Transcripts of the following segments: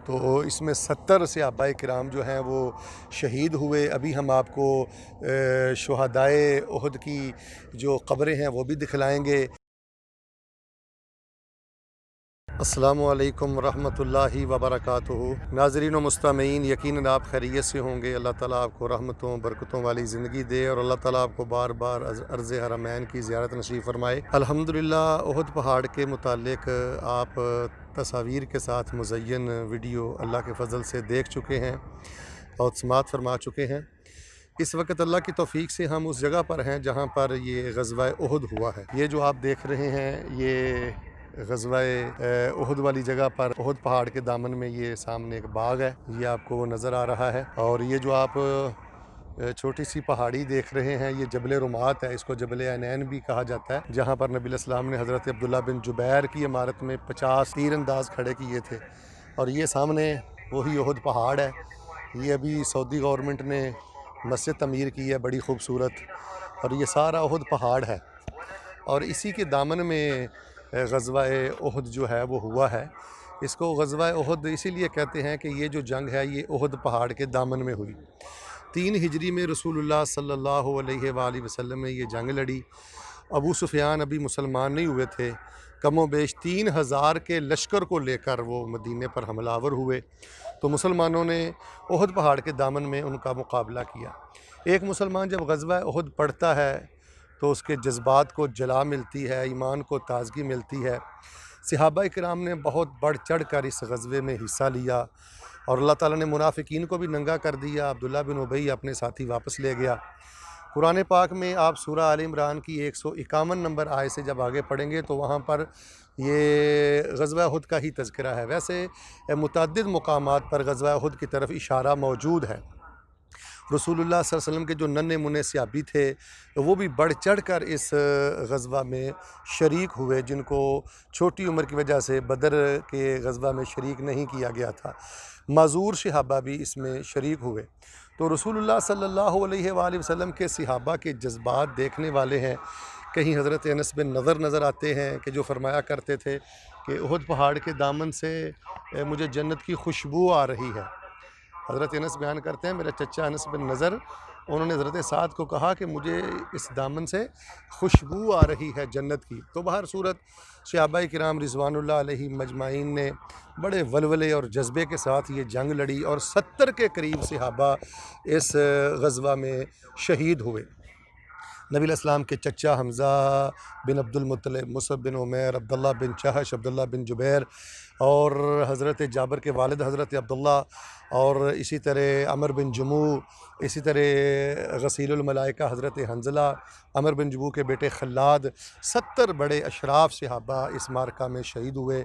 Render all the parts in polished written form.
تو اس میں 70 صحابہ کرام جو ہیں وہ شہید ہوئے۔ ابھی ہم آپ کو شہدائے احد کی جو قبریں ہیں وہ بھی دکھلائیں گے۔ السلام علیکم ورحمۃ اللہ وبرکاتہ۔ ناظرین و مستمعین، یقیناً آپ خیریت سے ہوں گے۔ اللہ تعالیٰ آپ کو رحمتوں برکتوں والی زندگی دے اور اللہ تعالیٰ آپ کو بار بار ارض حرمین کی زیارت نصیب فرمائے۔ الحمدللہ احد پہاڑ کے متعلق آپ تصاویر کے ساتھ مزین ویڈیو اللہ کے فضل سے دیکھ چکے ہیں اور سماعت فرما چکے ہیں۔ اس وقت اللہ کی توفیق سے ہم اس جگہ پر ہیں جہاں پر یہ غزوہ احد ہوا ہے۔ یہ جو آپ دیکھ رہے ہیں یہ غزوہ احد والی جگہ پر احد پہاڑ کے دامن میں یہ سامنے ایک باغ ہے، یہ آپ کو وہ نظر آ رہا ہے۔ اور یہ جو آپ چھوٹی سی پہاڑی دیکھ رہے ہیں یہ جبل رمات ہے، اس کو جبل عینین بھی کہا جاتا ہے، جہاں پر نبی علیہ السلام نے حضرت عبداللہ بن جبیر کی عمارت میں 50 تیر انداز کھڑے کیے تھے۔ اور یہ سامنے وہی احد پہاڑ ہے۔ یہ ابھی سعودی گورنمنٹ نے مسجد تعمیر کی ہے بڑی خوبصورت، اور یہ سارا احد پہاڑ ہے۔ اور اسی کے دامن میں غزوہ احد جو ہے وہ ہوا ہے۔ اس کو غزوہ احد اسی لیے کہتے ہیں کہ یہ جو جنگ ہے یہ احد پہاڑ کے دامن میں ہوئی۔ 3 ہجری میں رسول اللہ صلی اللہ علیہ وآلہ وسلم نے یہ جنگ لڑی۔ ابو سفیان ابھی مسلمان نہیں ہوئے تھے، کم و بیش 3000 کے لشکر کو لے کر وہ مدینے پر حملہ آور ہوئے، تو مسلمانوں نے احد پہاڑ کے دامن میں ان کا مقابلہ کیا۔ ایک مسلمان جب غزوہ احد پڑھتا ہے تو اس کے جذبات کو جلا ملتی ہے، ایمان کو تازگی ملتی ہے۔ صحابہ کرام نے بہت بڑھ چڑھ کر اس غزوے میں حصہ لیا، اور اللہ تعالیٰ نے منافقین کو بھی ننگا کر دیا۔ عبداللہ بن ابی اپنے ساتھی واپس لے گیا۔ قرآن پاک میں آپ سورہ آل عمران کی 151 نمبر آیت سے جب آگے پڑھیں گے تو وہاں پر یہ غزوہ احد کا ہی تذکرہ ہے۔ ویسے متعدد مقامات پر غزوہ احد کی طرف اشارہ موجود ہے۔ رسول اللہ صلی اللہ علیہ وسلم کے جو ننھے منھے صحابی تھے وہ بھی بڑھ چڑھ کر اس غزوہ میں شریک ہوئے، جن کو چھوٹی عمر کی وجہ سے بدر کے غزوہ میں شریک نہیں کیا گیا تھا۔ معذور صحابہ بھی اس میں شریک ہوئے۔ تو رسول اللہ صلی اللہ علیہ وآلہ وسلم کے صحابہ کے جذبات دیکھنے والے ہیں۔ کہیں حضرت انس بن نضر نظر آتے ہیں کہ جو فرمایا کرتے تھے کہ احد پہاڑ کے دامن سے مجھے جنت کی خوشبو آ رہی ہے۔ حضرت انس بیان کرتے ہیں میرا چچا انس بن نضر، انہوں نے حضرت سعد کو کہا کہ مجھے اس دامن سے خوشبو آ رہی ہے جنت کی۔ تو بہر صورت صحابہ کرام رضوان اللہ علیہ مجمعین نے بڑے ولولے اور جذبے کے ساتھ یہ جنگ لڑی، اور 70 کے قریب صحابہ اس غزوہ میں شہید ہوئے۔ نبی علیہ السلام کے چچا حمزہ بن عبد المطلب، مصعب بن عمیر، عبداللہ بن جحش، عبداللہ بن جبیر، اور حضرت جابر کے والد حضرت عبداللہ، اور اسی طرح عمر بن جموع، اسی طرح غسیل الملائکہ حضرت حنظلہ، عمر بن جموع کے بیٹے خلاد، 70 بڑے اشراف صحابہ اس معرکہ میں شہید ہوئے۔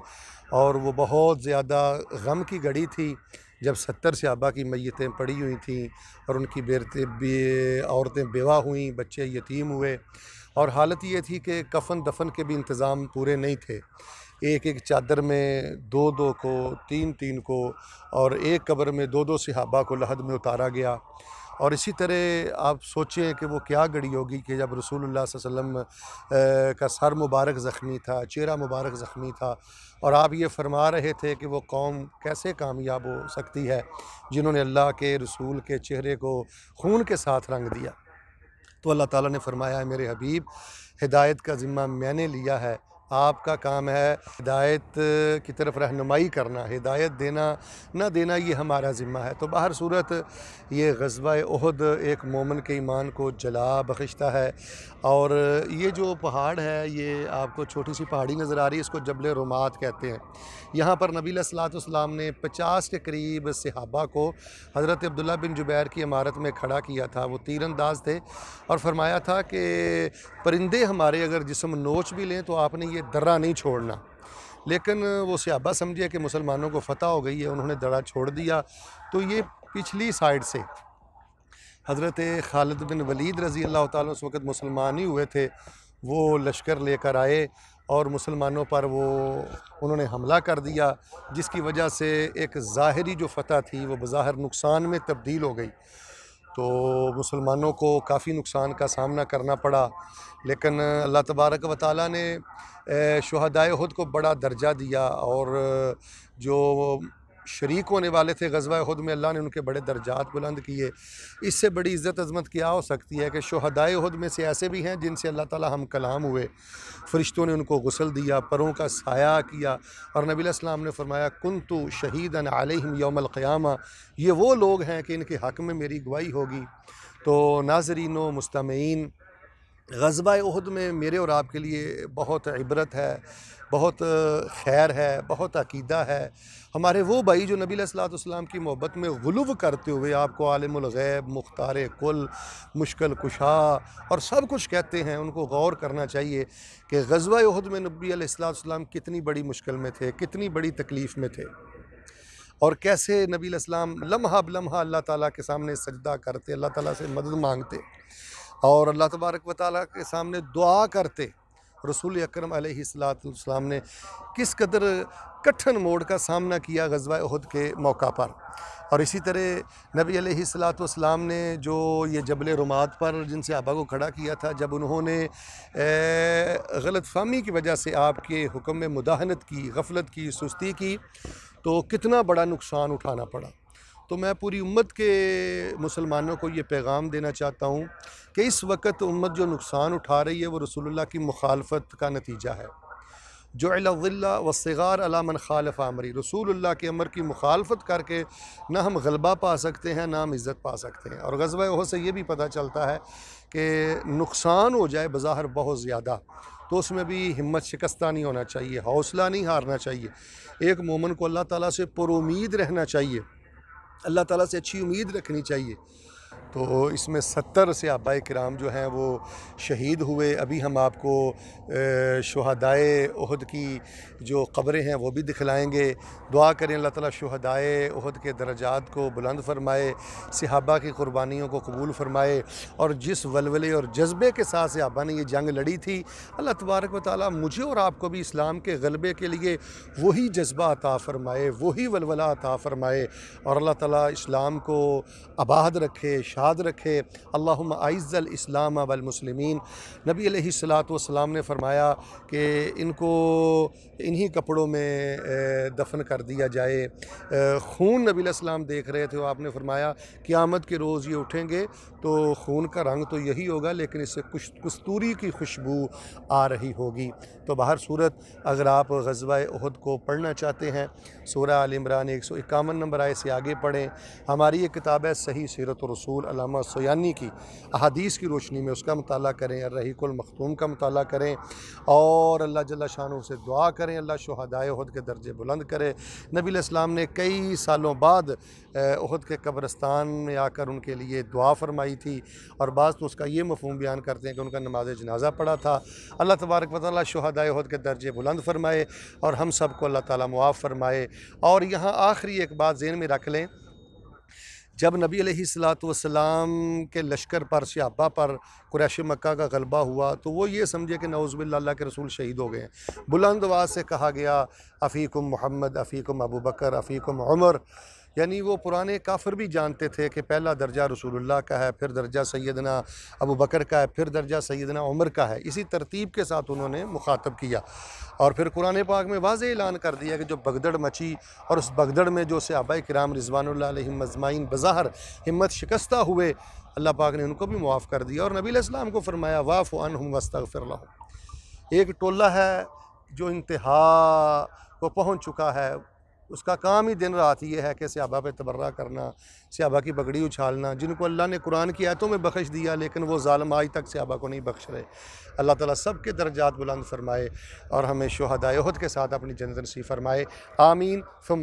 اور وہ بہت زیادہ غم کی گھڑی تھی جب 70 صحابہ کی میتیں پڑی ہوئی تھیں، اور ان کی عورتیں بیوہ ہوئیں، بچے یتیم ہوئے، اور حالت یہ تھی کہ کفن دفن کے بھی انتظام پورے نہیں تھے۔ ایک ایک چادر میں 2 کو، 3 کو، اور ایک قبر میں 2 صحابہ کو لحد میں اتارا گیا۔ اور اسی طرح آپ سوچیں کہ وہ کیا گھڑی ہوگی کہ جب رسول اللہ صلی اللہ علیہ وسلم کا سر مبارک زخمی تھا، چہرہ مبارک زخمی تھا، اور آپ یہ فرما رہے تھے کہ وہ قوم کیسے کامیاب ہو سکتی ہے جنہوں نے اللہ کے رسول کے چہرے کو خون کے ساتھ رنگ دیا۔ تو اللہ تعالیٰ نے فرمایا ہے میرے حبیب، ہدایت کا ذمہ میں نے لیا ہے، آپ کا کام ہے ہدایت کی طرف رہنمائی کرنا، ہدایت دینا نہ دینا یہ ہمارا ذمہ ہے۔ تو بہر صورت یہ غزوہ احد ایک مومن کے ایمان کو جلا بخشتا ہے۔ اور یہ جو پہاڑ ہے یہ آپ کو چھوٹی سی پہاڑی نظر آ رہی ہے، اس کو جبل رمات کہتے ہیں۔ یہاں پر نبی علیہ السلام نے 50 کے قریب صحابہ کو حضرت عبداللہ بن جبیر کی عمارت میں کھڑا کیا تھا۔ وہ تیر انداز تھے، اور فرمایا تھا کہ پرندے ہمارے اگر جسم نوچ بھی لیں تو آپ نے یہ درہ نہیں چھوڑنا۔ لیکن وہ صحابہ سمجھے کہ مسلمانوں کو فتح ہو گئی ہے، انہوں نے درہ چھوڑ دیا۔ تو یہ پچھلی سائیڈ سے حضرت خالد بن ولید رضی اللہ تعالیٰ اس وقت مسلمان ہی ہوئے تھے، وہ لشکر لے کر آئے اور مسلمانوں پر انہوں نے حملہ کر دیا، جس کی وجہ سے ایک ظاہری جو فتح تھی وہ بظاہر نقصان میں تبدیل ہو گئی۔ تو مسلمانوں کو کافی نقصان کا سامنا کرنا پڑا، لیکن اللہ تبارک و تعالیٰ نے شہدائے احد کو بڑا درجہ دیا، اور جو شریک ہونے والے تھے غزوہ احد میں، اللہ نے ان کے بڑے درجات بلند کیے۔ اس سے بڑی عزت عظمت کیا ہو سکتی ہے کہ شہدائے احد میں سے ایسے بھی ہیں جن سے اللہ تعالیٰ ہم کلام ہوئے، فرشتوں نے ان کو غسل دیا، پروں کا سایہ کیا، اور نبی علیہ السلام نے فرمایا کنتُ شہیداً علیہم یوم القیامہ، یہ وہ لوگ ہیں کہ ان کے حق میں میری گواہی ہوگی۔ تو ناظرین و مستمعین، غزوہ احد میں میرے اور آپ کے لیے بہت عبرت ہے، بہت خیر ہے، بہت عقیدہ ہے۔ ہمارے وہ بھائی جو نبی علیہ السلام کی محبت میں غلو کرتے ہوئے آپ کو عالم الغیب، مختار کل، مشکل کشا اور سب کچھ کہتے ہیں، ان کو غور کرنا چاہیے کہ غزوہ احد میں نبی علیہ السلام کتنی بڑی مشکل میں تھے، کتنی بڑی تکلیف میں تھے، اور کیسے نبی علیہ السلام لمحہ بلمحہ اللہ تعالیٰ کے سامنے سجدہ کرتے، اللہ تعالیٰ سے مدد مانگتے اور اللہ تبارک و تعالیٰ کے سامنے دعا کرتے۔ رسول اکرم علیہ السلام نے کس قدر کٹھن موڑ کا سامنا کیا غزوہ احد کے موقع پر، اور اسی طرح نبی علیہ السلام نے جو یہ جبل رمات پر جن صحابہ کو کھڑا کیا تھا، جب انہوں نے غلط فہمی کی وجہ سے آپ کے حکم میں مداہنت کی، غفلت کی، سستی کی، تو کتنا بڑا نقصان اٹھانا پڑا۔ تو میں پوری امت کے مسلمانوں کو یہ پیغام دینا چاہتا ہوں کہ اس وقت امت جو نقصان اٹھا رہی ہے وہ رسول اللہ کی مخالفت کا نتیجہ ہے۔ جعل الذل والصغار علی من خالف امری، رسول اللہ کے امر کی مخالفت کر کے نہ ہم غلبہ پا سکتے ہیں، نہ ہم عزت پا سکتے ہیں۔ اور غزوہ احد سے یہ بھی پتہ چلتا ہے کہ نقصان ہو جائے بظاہر بہت زیادہ تو اس میں بھی ہمت شکستہ نہیں ہونا چاہیے، حوصلہ نہیں ہارنا چاہیے۔ ایک مومن کو اللہ تعالیٰ سے پر امید رہنا چاہیے، اللہ تعالیٰ سے اچھی امید رکھنی چاہیے۔ تو اس میں 70 صحابہ کرام جو ہیں وہ شہید ہوئے۔ ابھی ہم آپ کو شہدائے احد کی جو قبریں ہیں وہ بھی دکھلائیں گے۔ دعا کریں اللہ تعالیٰ شہدائے احد کے درجات کو بلند فرمائے، صحابہ کی قربانیوں کو قبول فرمائے، اور جس ولولے اور جذبے کے ساتھ صحابہ نے یہ جنگ لڑی تھی، اللہ تبارک و تعالیٰ مجھے اور آپ کو بھی اسلام کے غلبے کے لیے وہی جذبہ عطا فرمائے، وہی ولولہ عطا فرمائے، اور اللہ تعالیٰ اسلام کو آباد رکھے، شاد رکھے۔ اللہم اعز الاسلام والمسلمین۔ نبی علیہ السلام نے فرمایا کہ ان کو انہی کپڑوں میں دفن کر دیا جائے۔ خون نبی علیہ السلام دیکھ رہے تھے، آپ نے فرمایا قیامت کے روز یہ اٹھیں گے تو خون کا رنگ تو یہی ہوگا، لیکن اس سے کستوری کی خوشبو آ رہی ہوگی۔ تو بہر صورت اگر آپ غزوہ احد کو پڑھنا چاہتے ہیں، سورہ آل عمران 151 نمبر آیت سے آگے پڑھیں۔ ہماری یہ کتاب ہے صحیح سیرت الرسول علامہ سیانی کی، احادیث کی روشنی میں اس کا مطالعہ کریں، الرحیق المختوم کا مطالعہ کریں، اور اللہ جل شانہ سے دعا کریں اللہ شہدائے احد کے درجے بلند کرے۔ نبی علیہ السلام نے کئی سالوں بعد احد کے قبرستان میں آ کر ان کے لیے دعا فرمائی تھی، اور بعض تو اس کا یہ مفہوم بیان کرتے ہیں کہ ان کا نماز جنازہ پڑھا تھا۔ اللہ تبارک و تعالیٰ شہدائے احد کے درجے بلند فرمائے، اور ہم سب کو اللہ تعالیٰ معاف فرمائے۔ اور یہاں آخری ایک بات ذہن میں رکھ لیں، جب نبی علیہ السلام کے لشکر پر، صحابہ پر قریش مکہ کا غلبہ ہوا تو وہ یہ سمجھے کہ نعوذ باللہ اللہ کے رسول شہید ہو گئے ہیں۔ بلند آواز سے کہا گیا افیکم محمد، افیکم ابو بکر، افیکم عمر، یعنی وہ پرانے کافر بھی جانتے تھے کہ پہلا درجہ رسول اللہ کا ہے، پھر درجہ سیدنا ابو بکر کا ہے، پھر درجہ سیدنا عمر کا ہے۔ اسی ترتیب کے ساتھ انہوں نے مخاطب کیا، اور پھر قرآن پاک میں واضح اعلان کر دیا کہ جو بگدڑ مچی، اور اس بگدڑ میں جو صحابہ کرام رضوان اللہ علیہم اجمعین بظاہر ہمت شکستہ ہوئے، اللہ پاک نے ان کو بھی معاف کر دیا، اور نبی علیہ السلام کو فرمایا واعف عنہم واستغفر لہم۔ ایک ٹولہ ہے جو انتہا کو پہنچ چکا ہے، اس کا کام ہی دن رات یہ ہے کہ صحابہ پہ تبرہ کرنا، صحابہ کی بگڑی اچھالنا، جن کو اللہ نے قرآن کی آیتوں میں بخش دیا لیکن وہ ظالم آج تک صحابہ کو نہیں بخش رہے۔ اللہ تعالیٰ سب کے درجات بلند فرمائے، اور ہمیں شہدائے احد کے ساتھ اپنی جنت نصیب فرمائے، آمین ثم